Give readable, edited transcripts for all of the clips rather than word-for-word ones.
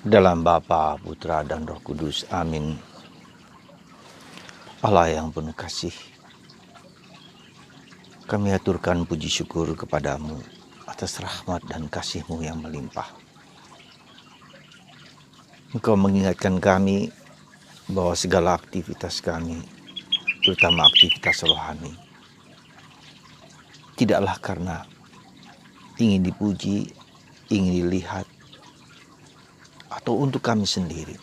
Dalam Bapa, Putra, dan Roh Kudus. Amin. Allah yang penuh kasih, kami aturkan puji syukur kepadamu atas rahmat dan kasih-Mu yang melimpah. Engkau mengingatkan kami bahwa segala aktivitas kami, terutama aktivitas rohani, tidaklah karena ingin dipuji, ingin dilihat, atau untuk kami sendiri.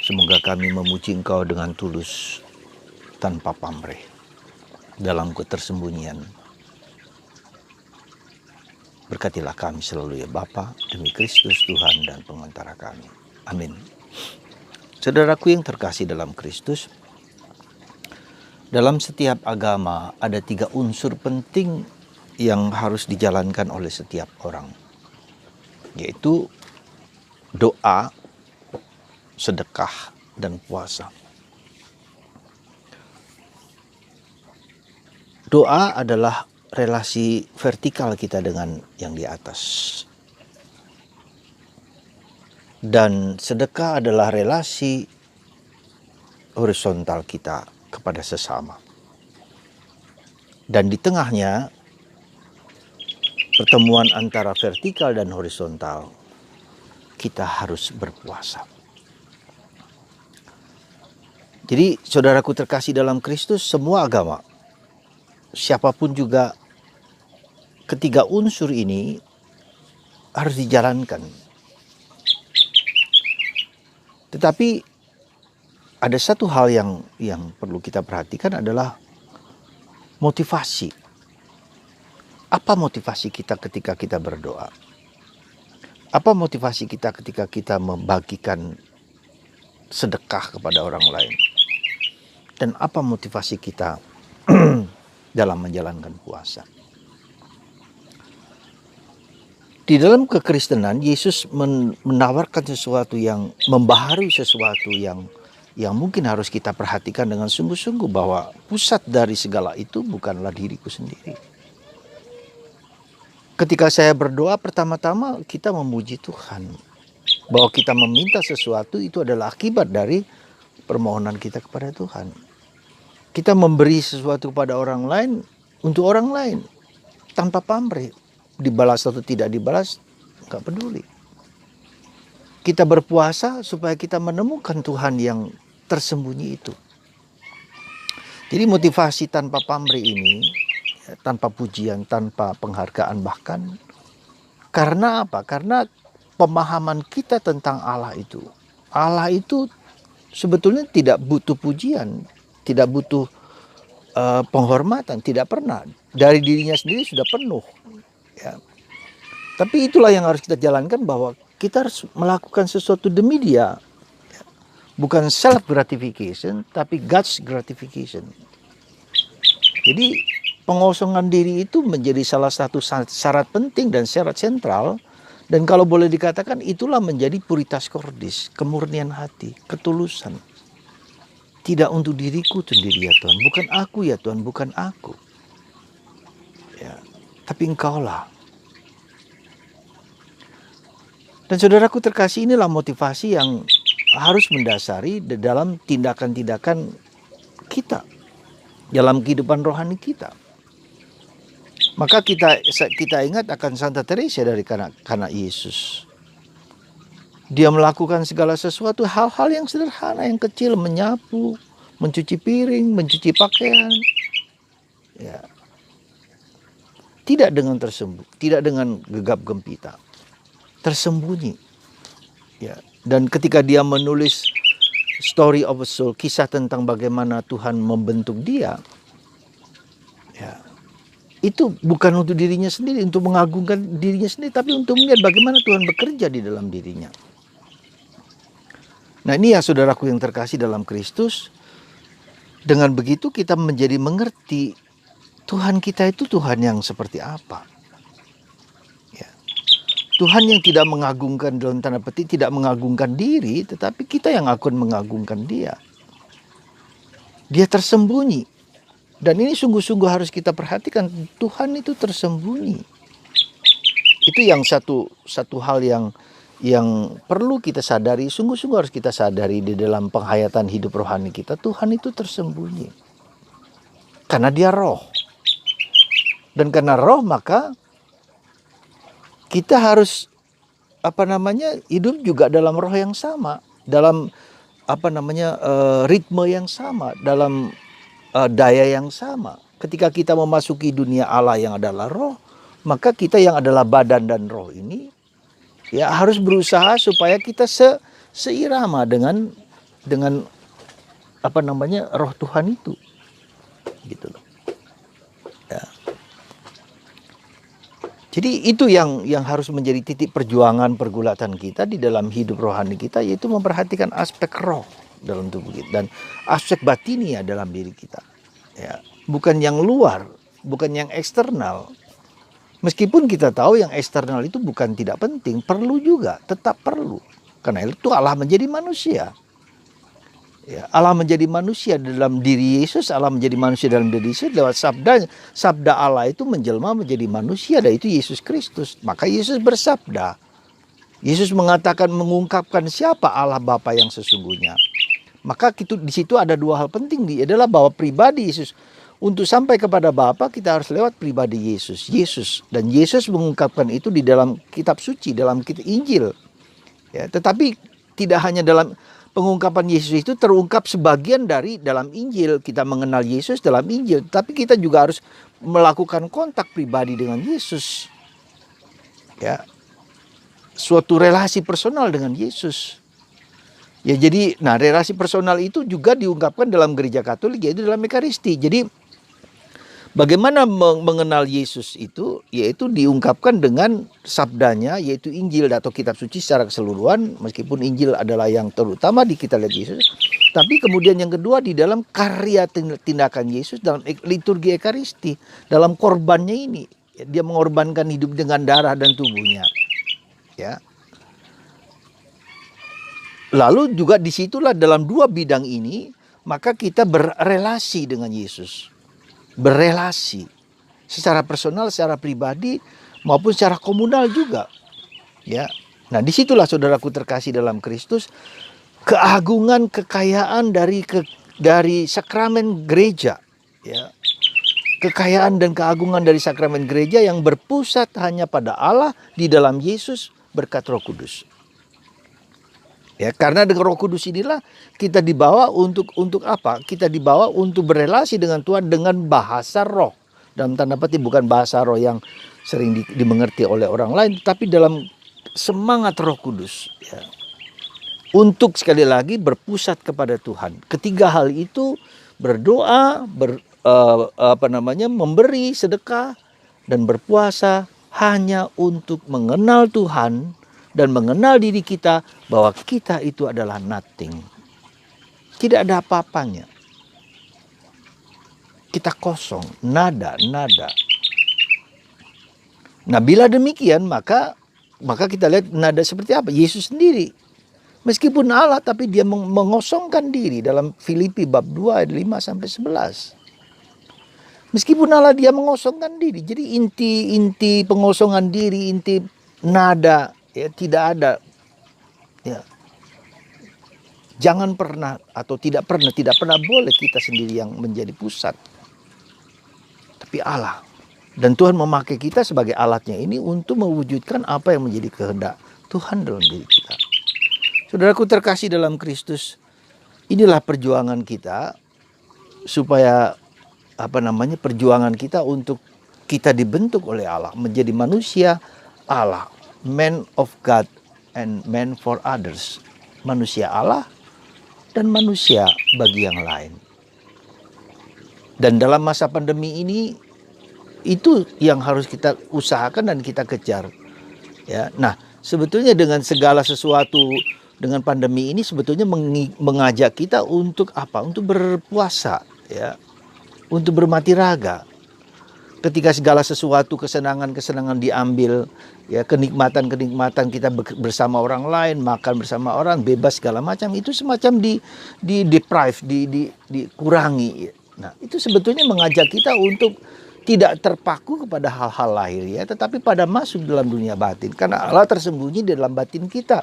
Semoga kami memuji Engkau dengan tulus, tanpa pamrih, dalam ketersembunyian. Berkatilah kami selalu ya Bapa, demi Kristus Tuhan dan pengantara kami. Amin. Saudaraku yang terkasih dalam Kristus, dalam setiap agama ada 3 unsur penting yang harus dijalankan oleh setiap orang, yaitu doa, sedekah, dan puasa. Doa adalah relasi vertikal kita dengan yang di atas. Dan sedekah adalah relasi horizontal kita kepada sesama. Dan di tengahnya, pertemuan antara vertikal dan horizontal, kita harus berpuasa. Jadi saudaraku terkasih dalam Kristus, semua agama, siapapun juga, ketiga unsur ini harus dijalankan. Tetapi ada satu hal yang perlu kita perhatikan adalah motivasi. Apa motivasi kita ketika kita berdoa? Apa motivasi kita ketika kita membagikan sedekah kepada orang lain? Dan apa motivasi kita dalam menjalankan puasa? Di dalam kekristenan, Yesus menawarkan sesuatu yang membaharui, sesuatu yang mungkin harus kita perhatikan dengan sungguh-sungguh, bahwa pusat dari segala itu bukanlah diriku sendiri. Ketika saya berdoa, pertama-tama kita memuji Tuhan, bahwa kita meminta sesuatu itu adalah akibat dari permohonan kita kepada Tuhan. Kita memberi sesuatu kepada orang lain untuk orang lain tanpa pamrih, dibalas atau tidak dibalas gak peduli. Kita berpuasa supaya kita menemukan Tuhan yang tersembunyi itu. Jadi motivasi tanpa pamrih ini, tanpa pujian, tanpa penghargaan bahkan, karena apa? Karena pemahaman kita tentang Allah itu. Allah itu sebetulnya tidak butuh pujian, tidak butuh penghormatan, tidak pernah. Dari dirinya sendiri sudah penuh. Ya. Tapi itulah yang harus kita jalankan, bahwa kita harus melakukan sesuatu demi Dia. Bukan self gratification, tapi God's gratification. Jadi pengosongan diri itu menjadi salah satu syarat penting dan syarat sentral. Dan kalau boleh dikatakan, itulah menjadi puritas cordis, kemurnian hati, ketulusan. Tidak untuk diriku sendiri ya Tuhan, bukan aku ya Tuhan, bukan aku. Ya, tapi Engkaulah. Dan saudaraku terkasih, inilah motivasi yang harus mendasari dalam tindakan-tindakan kita, dalam kehidupan rohani kita. Maka kita ingat akan Santa Teresa dari Kanak Yesus. Dia melakukan segala sesuatu, hal-hal yang sederhana, yang kecil, menyapu, mencuci piring, mencuci pakaian. Ya. Tidak dengan tidak dengan gegap gempita, tersembunyi. Ya. Dan ketika dia menulis Story of a Soul, kisah tentang bagaimana Tuhan membentuk dia, ya, itu bukan untuk dirinya sendiri, untuk mengagungkan dirinya sendiri, tapi untuk melihat bagaimana Tuhan bekerja di dalam dirinya. Nah, ini ya saudaraku yang terkasih dalam Kristus. Dengan begitu kita menjadi mengerti Tuhan kita itu Tuhan yang seperti apa. Ya. Tuhan yang tidak mengagungkan, dalam tanda petik, tidak mengagungkan diri, tetapi kita yang akan mengagungkan Dia. Dia tersembunyi. Dan ini sungguh-sungguh harus kita perhatikan, Tuhan itu tersembunyi. Itu yang satu hal yang yang perlu kita sadari, sungguh-sungguh harus kita sadari di dalam penghayatan hidup rohani kita, Tuhan itu tersembunyi. Karena dia roh. Dan karena roh maka kita harus hidup juga dalam roh yang sama, dalam ritme yang sama, dalam daya yang sama. Ketika kita memasuki dunia Allah yang adalah roh, maka kita yang adalah badan dan roh ini ya harus berusaha supaya kita seirama dengan roh Tuhan itu, gitu loh. Ya. Jadi itu yang harus menjadi titik perjuangan pergulatan kita di dalam hidup rohani kita, yaitu memperhatikan aspek roh dalam tubuh kita dan aspek batinia dalam diri kita. Ya, bukan yang luar, bukan yang eksternal. Meskipun kita tahu yang eksternal itu bukan tidak penting, perlu juga, tetap perlu. Karena itu Allah menjadi manusia. Ya, Allah menjadi manusia dalam diri Yesus, Allah menjadi manusia dalam diri Yesus lewat sabda Allah itu menjelma menjadi manusia, dan itu Yesus Kristus. Maka Yesus bersabda. Yesus mengatakan, mengungkapkan siapa Allah Bapa yang sesungguhnya. Maka di situ ada dua hal penting, adalah bahwa pribadi Yesus untuk sampai kepada Bapa kita harus lewat pribadi Yesus. Dan Yesus mengungkapkan itu di dalam kitab suci, dalam kitab Injil. Ya, tetapi tidak hanya dalam pengungkapan Yesus itu terungkap sebagian dari dalam Injil. Kita mengenal Yesus dalam Injil, tapi kita juga harus melakukan kontak pribadi dengan Yesus. Ya. Suatu relasi personal dengan Yesus. Ya, jadi relasi personal itu juga diungkapkan dalam gereja Katolik, yaitu dalam Ekaristi. Jadi bagaimana mengenal Yesus itu, yaitu diungkapkan dengan sabdanya, yaitu Injil atau kitab suci secara keseluruhan. Meskipun Injil adalah yang terutama kita lihat Yesus, tapi kemudian yang kedua di dalam karya tindakan Yesus dalam liturgi Ekaristi, dalam korbannya ini. Dia mengorbankan hidup dengan darah dan tubuhnya. Ya. Lalu juga disitulah dalam dua bidang ini, maka kita berrelasi dengan Yesus. Berelasi secara personal, secara pribadi maupun secara komunal juga. Ya. Nah, disitulah saudaraku terkasih dalam Kristus, keagungan kekayaan dari sakramen gereja. Ya. Kekayaan dan keagungan dari sakramen gereja yang berpusat hanya pada Allah di dalam Yesus berkat Roh Kudus. Ya, karena dengan Roh Kudus inilah kita dibawa untuk apa? Kita dibawa untuk berelasi dengan Tuhan dengan bahasa roh. Dalam tanda petik bukan bahasa roh yang sering dimengerti oleh orang lain, tapi dalam semangat Roh Kudus. Ya. Untuk sekali lagi berpusat kepada Tuhan. Ketiga hal itu berdoa, memberi sedekah dan berpuasa hanya untuk mengenal Tuhan dan mengenal diri kita bahwa kita itu adalah nothing. Tidak ada apa-apanya. Kita kosong, nada. Nah, bila demikian maka kita lihat nada seperti apa? Yesus sendiri. Meskipun Allah tapi dia mengosongkan diri dalam Filipi bab 2 ayat 5 sampai 11. Meskipun Allah dia mengosongkan diri. Jadi inti pengosongan diri, inti nada ya tidak ada. Ya. Jangan pernah atau tidak pernah boleh kita sendiri yang menjadi pusat. Tapi Allah. Dan Tuhan memakai kita sebagai alatnya ini untuk mewujudkan apa yang menjadi kehendak Tuhan dalam diri kita. Saudaraku terkasih dalam Kristus, inilah perjuangan kita supaya perjuangan kita untuk kita dibentuk oleh Allah menjadi manusia Allah, man of God and man for others. Manusia Allah dan manusia bagi yang lain. Dan dalam masa pandemi ini itu yang harus kita usahakan dan kita kejar. Ya, nah sebetulnya dengan segala sesuatu dengan pandemi ini sebetulnya mengajak kita untuk apa? Untuk berpuasa, ya, untuk bermati raga. Ketika segala sesuatu kesenangan diambil, ya kenikmatan kita bersama orang lain, makan bersama orang, bebas segala macam, itu semacam dikurangi. Nah, itu sebetulnya mengajak kita untuk tidak terpaku kepada hal-hal lahir ya, tetapi pada masuk dalam dunia batin. Karena Allah tersembunyi di dalam batin kita.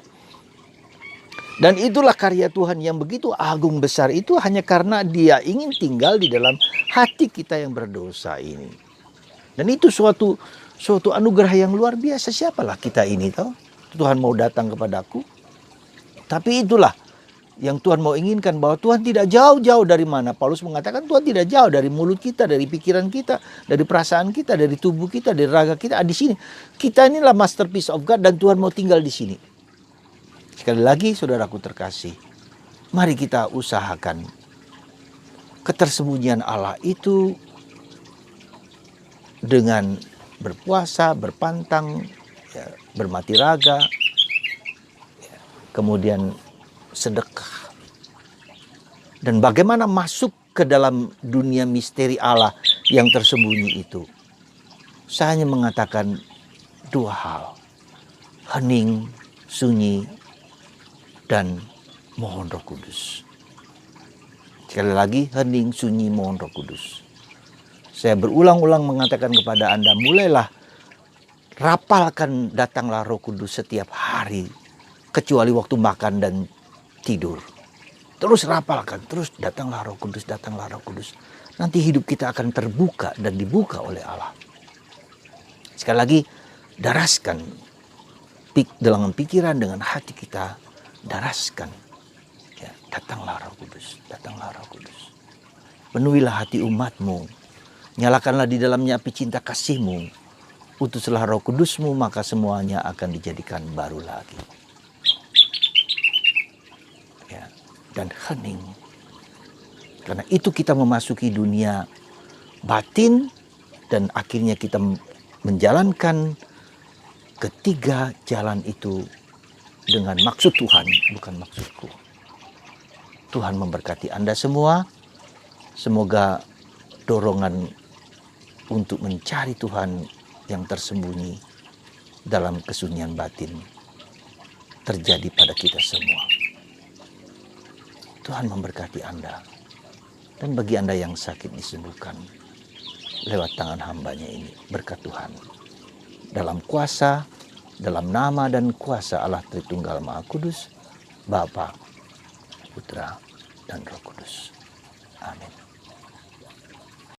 Dan itulah karya Tuhan yang begitu agung besar itu hanya karena Dia ingin tinggal di dalam hati kita yang berdosa ini. Dan itu suatu anugerah yang luar biasa. Siapalah kita ini toh? Tuhan mau datang kepadaku. Tapi itulah yang Tuhan mau inginkan, bahwa Tuhan tidak jauh-jauh dari mana. Paulus mengatakan Tuhan tidak jauh dari mulut kita, dari pikiran kita, dari perasaan kita, dari tubuh kita, dari raga kita. Di sini kita inilah masterpiece of God dan Tuhan mau tinggal di sini. Sekali lagi saudaraku terkasih, mari kita usahakan ketersembunyian Allah itu dengan berpuasa, berpantang, ya, bermati raga, ya, kemudian sedekah. Dan bagaimana masuk ke dalam dunia misteri Allah yang tersembunyi itu. Saya hanya mengatakan dua hal. Hening, sunyi, dan mohon Roh Kudus. Sekali lagi, hening, sunyi, mohon Roh Kudus. Saya berulang-ulang mengatakan kepada Anda, mulailah rapalkan datanglah Roh Kudus setiap hari, kecuali waktu makan dan tidur. Terus rapalkan, terus datanglah Roh Kudus, datanglah Roh Kudus. Nanti hidup kita akan terbuka dan dibuka oleh Allah. Sekali lagi, daraskan dalam pikiran, dengan hati kita, daraskan. Ya, datanglah Roh Kudus, datanglah Roh Kudus. Penuhilah hati umatmu, nyalakanlah di dalamnya api cinta kasihmu. Utuslah Roh Kudusmu, maka semuanya akan dijadikan baru lagi. Ya, dan hening. Karena itu kita memasuki dunia batin dan akhirnya kita menjalankan ketiga jalan itu dengan maksud Tuhan, bukan maksudku. Tuhan memberkati Anda semua. Semoga dorongan untuk mencari Tuhan yang tersembunyi dalam kesunyian batin terjadi pada kita semua. Tuhan memberkati Anda. Dan bagi Anda yang sakit disembuhkan lewat tangan hambanya ini, berkat Tuhan. Dalam kuasa, dalam nama dan kuasa Allah Tritunggal Maha Kudus, Bapa, Putra, dan Roh Kudus. Amin.